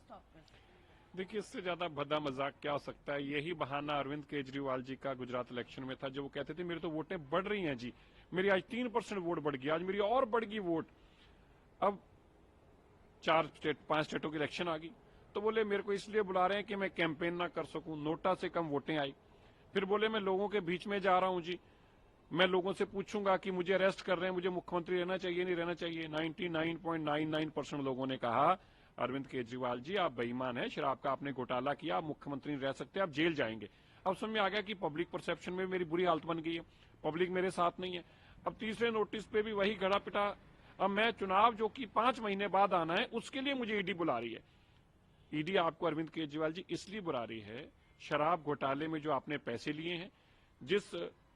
Stop कर सकते हैं? देखिए, इससे ज्यादा भद्दा मजाक क्या हो सकता है। यही बहाना अरविंद केजरीवाल जी का गुजरात इलेक्शन में था, जो वो कहते थे मेरी तो वोटें बढ़ रही हैं जी, मेरी आज 3% वोट बढ़ गई, आज मेरी और बढ़ गई वोट। अब 5 स्टेटों की इलेक्शन आ गई, तो बोले मेरे को इसलिए बुला रहे हैं कि मैं कैंपेन ना कर सकूं, नोटा से कम वोटें आई। फिर बोले मैं लोगों के बीच में जा रहा हूं जी, मैं लोगों से पूछूंगा कि मुझे अरेस्ट कर रहे हैं, मुझे मुख्यमंत्री रहना चाहिए नहीं रहना चाहिए। 99.99% लोगों ने कहा अरविंद केजरीवाल जी आप बेईमान हैं, शराब का आपने घोटाला किया, आप मुख्यमंत्री नहीं रह सकते, आप जेल जाएंगे। अब समझ में आ गया कि पब्लिक परसेप्शन में मेरी बुरी हालत बन गई है, पब्लिक मेरे साथ नहीं है। अब तीसरे नोटिस पे भी वही गड़ा पिटा। अब मैं चुनाव जो कि 5 महीने बाद आना है, उसके लिए मुझे ईडी बुला रही है। ईडी आपको अरविंद केजरीवाल जी इसलिए बुला रही है, शराब घोटाले में जो आपने पैसे लिए हैं, जिस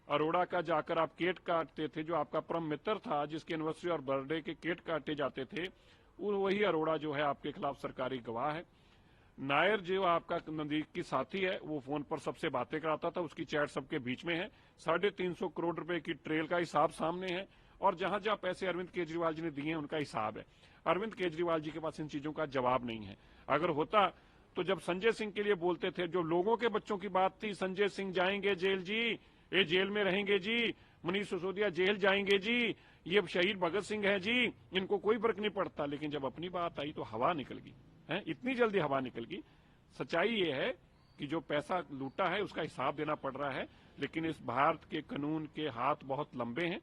अरोड़ा का जाकर आप केक काटते थे, जो आपका परम मित्र था, जिसके एनिवर्सरी और बर्थडे के केक काटे जाते थे, वही अरोड़ा जो है आपके खिलाफ सरकारी गवाह है। नायर जो आपका नजदीकी साथी है, वो फोन पर सबसे बातें कराता था, उसकी चैट सबके बीच में है। 350 करोड़ रुपए की ट्रेल का हिसाब सामने है, और जहां जहां पैसे अरविंद केजरीवाल जी ने दिए हैं उनका हिसाब है। अरविंद केजरीवाल जी के पास इन चीजों का जवाब नहीं है। अगर होता तो जब संजय सिंह के लिए बोलते थे, जो लोगों के बच्चों की बात थी, संजय सिंह जाएंगे जेल जी, ये जेल में रहेंगे जी, मनीष सिसोदिया जेल जाएंगे जी, ये शहीद भगत सिंह है जी, इनको कोई फर्क नहीं पड़ता। लेकिन जब अपनी बात आई तो हवा निकल गई है, इतनी जल्दी हवा निकल गई। सच्चाई ये है कि जो पैसा लूटा है उसका हिसाब देना पड़ रहा है, लेकिन इस भारत के कानून के हाथ बहुत लंबे हैं।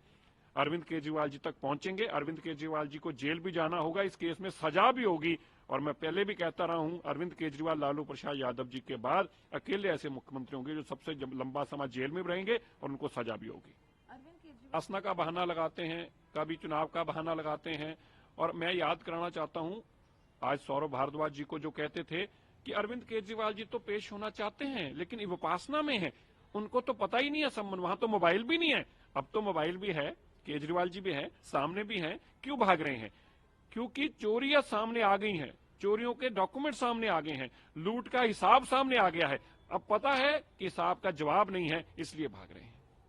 अरविंद केजरीवाल जी तक पहुंचेंगे, अरविंद केजरीवाल जी को जेल भी जाना होगा, इस केस में सजा भी होगी। और मैं पहले भी कहता रहा हूं, अरविंद केजरीवाल लालू प्रसाद यादव जी के बाद अकेले ऐसे मुख्यमंत्री होंगे जो सबसे लंबा समय जेल में रहेंगे और उनको सजा भी होगी। अरविंद केजरीवाल असना का बहाना लगाते हैं, कभी चुनाव का बहाना लगाते हैं। और मैं याद कराना चाहता हूं, आज सौरभ भारद्वाज जी को जो कहते थे कि अरविंद केजरीवाल जी तो पेश होना चाहते हैं लेकिन विपासना में है, उनको तो पता ही नहीं है संबंध, वहां तो मोबाइल भी नहीं है। अब तो मोबाइल भी है, केजरीवाल जी भी हैं, सामने भी हैं, क्यों भाग रहे हैं? क्योंकि चोरियां सामने आ गई हैं, चोरियों के डॉक्यूमेंट सामने आ गए हैं, लूट का हिसाब सामने आ गया है। अब पता है कि हिसाब का जवाब नहीं है, इसलिए भाग रहे हैं।